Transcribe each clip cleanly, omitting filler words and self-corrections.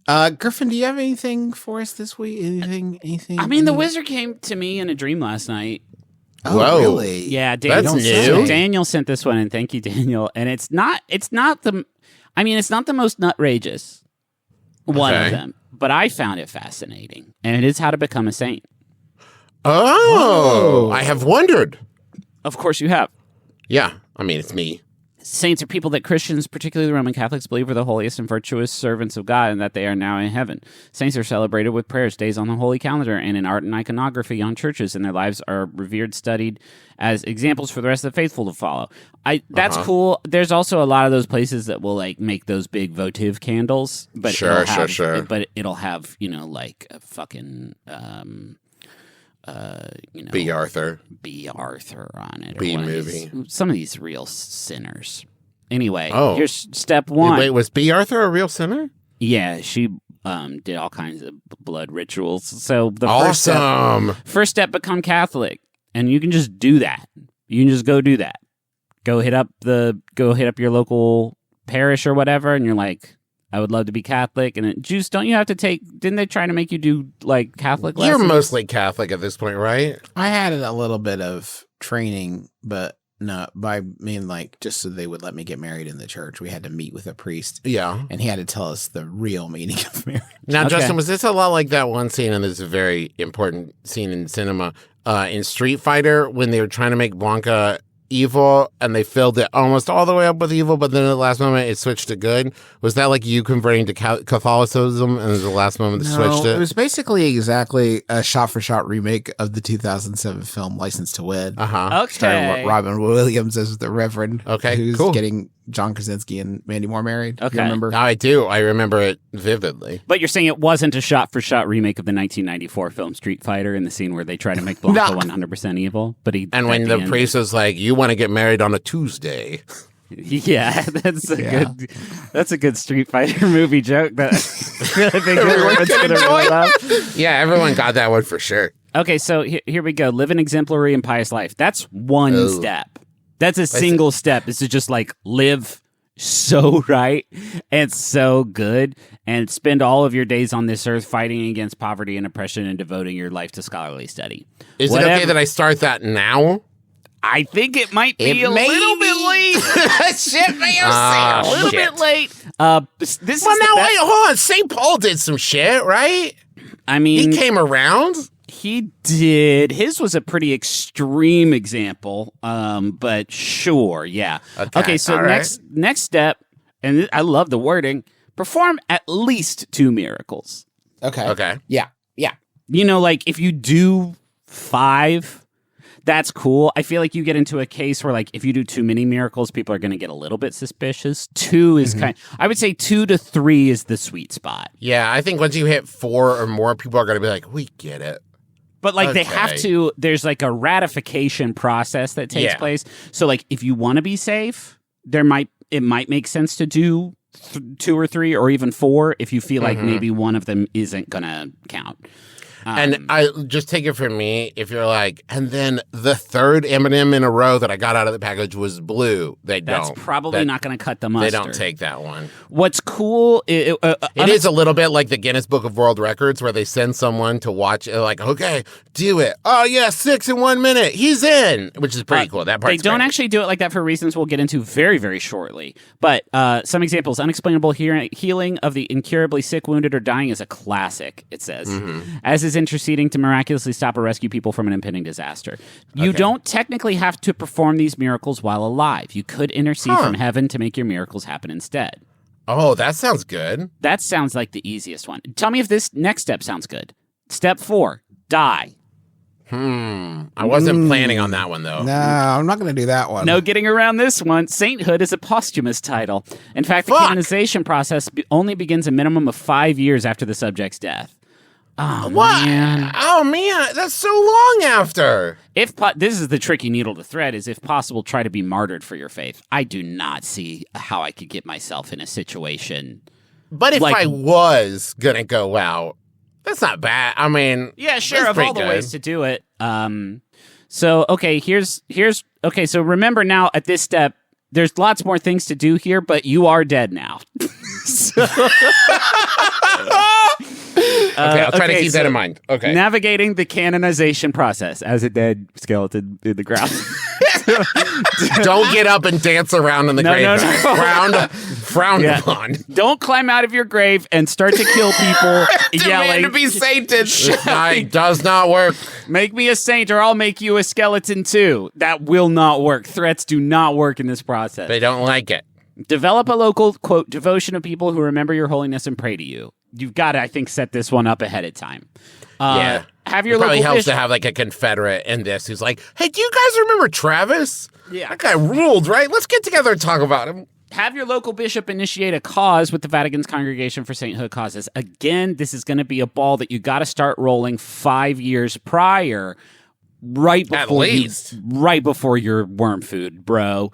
Griffin, do you have anything for us this week? Anything? I mean, the wizard came to me in a dream last night. Oh, Whoa. really? Yeah, That's Daniel, new. Daniel sent this one, and thank you, Daniel. And it's not the most nutrageous one of them, but I found it fascinating, and it is how to become a saint. Oh, I have wondered. Of course you have. Yeah, I mean, it's me. Saints are people that Christians, particularly Roman Catholics, believe are the holiest and virtuous servants of God and that they are now in heaven. Saints are celebrated with prayers, days on the holy calendar, and in art and iconography on churches, and their lives are revered, studied as examples for the rest of the faithful to follow. That's cool. There's also a lot of those places that will like make those big votive candles, but Sure. But it'll have like a fucking B. Arthur on it. B movie. Some of these real sinners. Anyway, Oh. here's step one. Wait, was B. Arthur a real sinner? Yeah, she did all kinds of blood rituals. So the Awesome. first step, become Catholic, and you can just do that. You can just go do that. Go hit up your local parish or whatever, and you're like, I would love to be Catholic. And Juice, don't you have to didn't they try to make you do like Catholic lessons? You're mostly Catholic at this point, right? I had a little bit of training, but no, just so they would let me get married in the church. We had to meet with a priest. Yeah. And he had to tell us the real meaning of marriage. Now, Okay. Justin, was this a lot like that one scene, and this is a very important scene in cinema, in Street Fighter, when they were trying to make Blanca evil, and they filled it almost all the way up with evil, but then at the last moment it switched to good? Was that like you converting to Catholicism, and at the last moment they switched it? It was basically exactly a shot-for-shot remake of the 2007 film License to Wed. Uh-huh. Okay. Starring Robin Williams as the Reverend. Okay, who's cool. getting John Krasinski and Mandy Moore married. Okay. You remember? I do. I remember it vividly. But you're saying it wasn't a shot-for-shot remake of the 1994 film Street Fighter in the scene where they try to make Blanca 100% evil? But And when the priest was like, "You want to get married on a Tuesday?" Yeah, that's a good Street Fighter movie joke that I think everyone's going to roll up. Yeah, everyone got that one for sure. Okay, so here we go. Live an exemplary and pious life. That's one step. That's a single step. Is to just like live so right and so good and spend all of your days on this earth fighting against poverty and oppression and devoting your life to scholarly study. Is it okay that I start that now? I think it might be a little bit late. Shit, man. A little bit late. This is Wait, hold on. St. Paul did some shit, right? I mean, He came around. he did. His was a pretty extreme example, but sure, yeah. Okay, so all right. next step, and I love the wording, perform at least 2 miracles. Okay. Yeah. Like if you do 5, that's cool. I feel like you get into a case where like if you do too many miracles, people are going to get a little bit suspicious. 2 is I would say 2 to 3 is the sweet spot. Yeah, I think once you hit 4 or more, people are going to be like, we get it. But like they Okay. have to, there's like a ratification process that takes Yeah. place. So like if you want to be safe, it might make sense to do 2 or 3 or even 4 if you feel like maybe one of them isn't going to count. And I just take it from me, if you're like, and then the third M&M in a row that I got out of the package was blue. That's probably not going to cut the mustard. They don't take that one. What's cool, It is a little bit like the Guinness Book of World Records where they send someone to watch it, like, okay, do it. Oh, yeah, 6 in 1 minute. He's in, which is pretty cool. That part's They don't great. actually do it like that for reasons we'll get into very, very shortly. But some examples, unexplainable healing of the incurably sick, wounded, or dying is a classic, it says. As is interceding to miraculously stop or rescue people from an impending disaster. You don't technically have to perform these miracles while alive. You could intercede from heaven to make your miracles happen instead. Oh, that sounds good. That sounds like the easiest one. Tell me if this next step sounds good. Step 4, die. I wasn't planning on that one, though. No, I'm not going to do that one. No getting around this one. Sainthood is a posthumous title. In fact, the canonization process only begins a minimum of 5 years after the subject's death. Oh, What? man. Oh, man, that's so long after. This is the tricky needle to thread, is if possible, try to be martyred for your faith. I do not see how I could get myself in a situation. But if Like- I was going to go out, that's not bad. I mean, Yeah, sure, that's of pretty all the good. ways to do it. So, okay, okay, so remember now at this step, there's lots more things to do here, but you are dead now. So Okay, I'll try to keep that in mind. Okay. Navigating the canonization process as a dead skeleton in the ground. Don't get up and dance around in the graveyard. No. Frowned upon. Don't climb out of your grave and start to kill people yelling. To be sainted. This guy does not work. Make me a saint or I'll make you a skeleton too. That will not work. Threats do not work in this process. They don't like it. Develop a local, quote, devotion of people who remember your holiness and pray to you. You've got to, I think, set this one up ahead of time. Yeah. Have your it probably local helps bishop. to have like a Confederate in this who's like, hey, do you guys remember Travis? Yeah. That guy ruled, right? Let's get together and talk about him. Have your local bishop initiate a cause with the Vatican's Congregation for Sainthood Causes. Again, this is going to be a ball that you got to start rolling 5 years prior, right before your worm food, bro.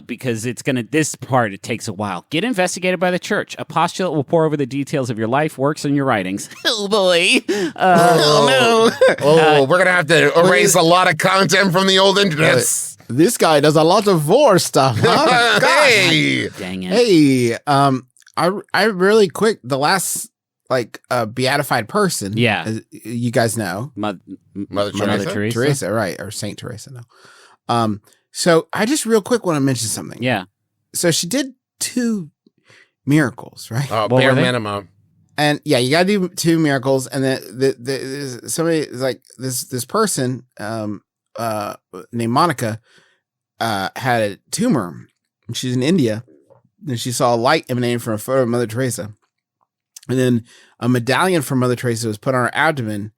Because this part, it takes a while. Get investigated by the church. A postulate will pour over the details of your life, works, and your writings. Oh, boy. We're going to have to erase a lot of content from the old internet. This guy does a lot of war stuff, huh? Hey! Dang it. Hey, I really quick, the last, beatified person. Yeah. as you guys know. Mother Mother Teresa? Teresa. Teresa, right. Or Saint Teresa, no. So I just real quick want to mention something. Yeah. So she did 2 miracles, right? Oh, What bare were they? minimum. And yeah, you got to do 2 miracles. And then somebody like this person named Monica had a tumor. She's in India, and she saw a light emanating from a photo of Mother Teresa. And then a medallion from Mother Teresa was put on her abdomen,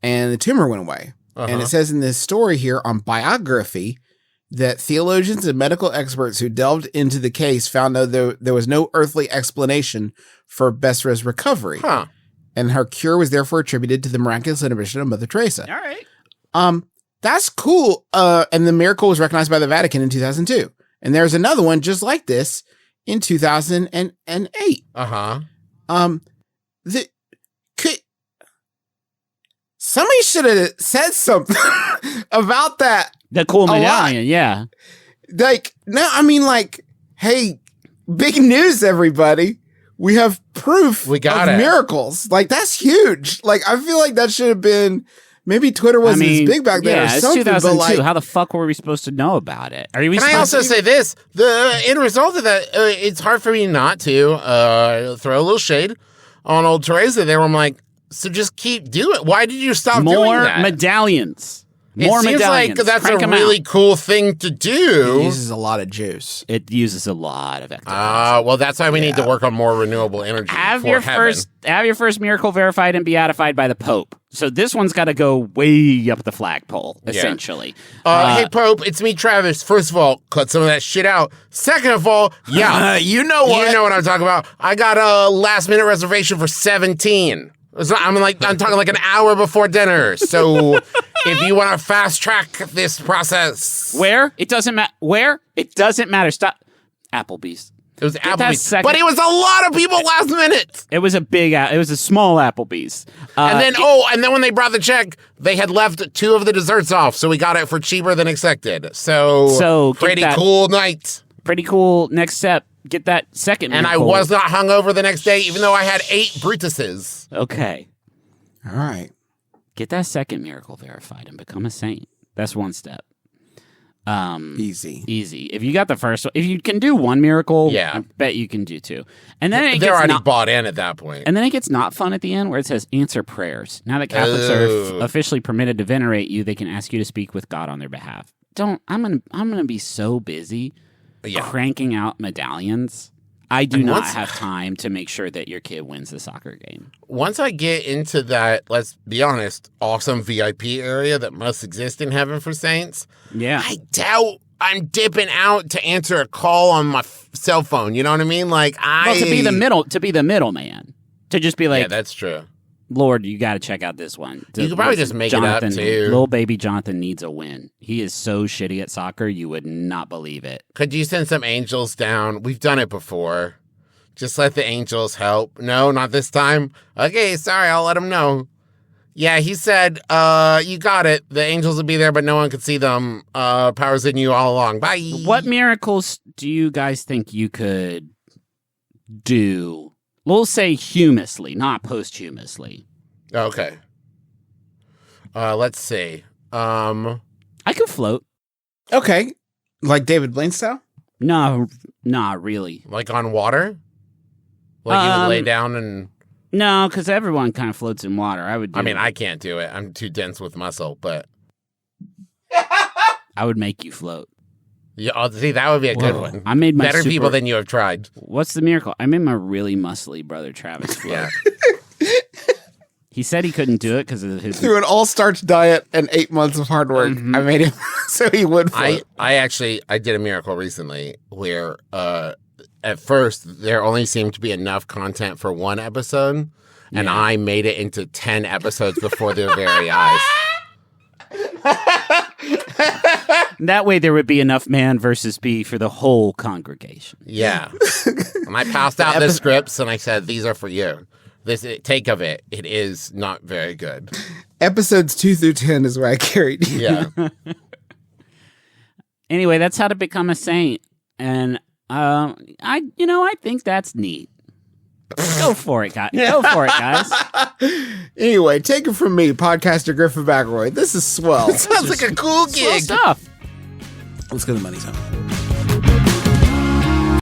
and the tumor went away. Uh-huh. And it says in this story here on biography that theologians and medical experts who delved into the case found that there was no earthly explanation for Bessara's recovery. Huh. And her cure was therefore attributed to the miraculous intervention of Mother Teresa. All right. That's cool. And the miracle was recognized by the Vatican in 2002. And there's another one just like this in 2008. Uh-huh. Somebody should have said something about that. The cool A lot. medallion, yeah. Hey, big news, everybody. We have proof We got of it. miracles. That's huge. I feel like that should have been, maybe Twitter wasn't as big back then or Yeah, it's something, 2002. but How the fuck were we supposed to know about it? Are we Can I supposed also to? say this? The end result of that, it's hard for me not to throw a little shade on old Teresa there. I'm like, so just keep doing it. Why did you stop doing More that? medallions. It More seems medallions. like that's Crank a 'em really out. cool thing to it do. uses a lot of juice. It uses a lot of ectoplasm. Well, that's why we need to work on more renewable energy. Have for your heaven. first miracle verified and beatified by the Pope. So this one's got to go way up the flagpole, essentially. Hey, Pope, it's me, Travis. First of all, cut some of that shit out. Second of all, yeah, You know what? you know what I'm talking about. I got a last minute reservation for 17. I'm talking like an hour before dinner. So if you want to fast track this process, Where? It doesn't matter. Where? It doesn't matter. Stop. Applebee's. it was that Applebee's, second- but it was a lot of people last minute. It was a small Applebe's. And then when they brought the check, they had left 2 of the desserts off, so we got it for cheaper than expected. So get pretty that- cool night. Pretty cool. Next step. Get that second And I miracle. was not hungover the next day, even though I had 8 Brutuses. Okay. All right. Get that second miracle verified and become a saint. That's one step. Easy. Easy. If you got the first one, if you can do one miracle, Yeah. I bet you can do 2. And then it They're gets already not, bought in at that point. and then it gets not fun at the end where it says answer prayers. Now that Catholics are Oh. officially permitted to venerate you, they can ask you to speak with God on their behalf. I'm gonna be so busy cranking out medallions. I do not have time to make sure that your kid wins the soccer game. Once I get into that, let's be honest, awesome VIP area that must exist in heaven for saints, Yeah. I doubt I'm dipping out to answer a call on my cell phone. You know what I mean? Well, to be the middleman, to just be like, yeah, that's true. Lord, you got to check out this one. You could probably just make it up, too. Little baby Jonathan needs a win. He is so shitty at soccer, you would not believe it. Could you send some angels down? We've done it before. Just let the angels help. No, not this time. Okay, sorry, I'll let them know. Yeah, he said, you got it. The angels will be there, but no one could see them. Power's in you all along. Bye. What miracles do you guys think you could do. We'll say humously, not posthumously. Okay. Let's see. I could float. Okay. Like David Blaine style? No, not really. Like on water? Like you would lay down and... No, because everyone kind of floats in water. I mean, I can't do it. I'm too dense with muscle, but... I would make you float. Yeah, see, that would be a good one. I made my better people than you have tried. What's the miracle? I made my really muscly brother Travis float. Yeah. He said he couldn't do it because of his... Through an all-starch diet and 8 months of hard work, I made him so he would float. I did a miracle recently where at first there only seemed to be enough content for one episode, and I made it into 10 episodes before their very eyes. That way there would be enough man versus bee for the whole congregation. Yeah. And I passed out the scripts and I said, these are for you. Take of it. It is not very good. Episodes 2 through 10 is where I carried you. Yeah. Anyway, that's how to become a saint. And I think that's neat. Go for it, guys. Go for it, guys. Anyway, take it from me, podcaster Griffin McElroy. This is swell. Sounds like a cool gig. Swell stuff. Let's go to the money zone.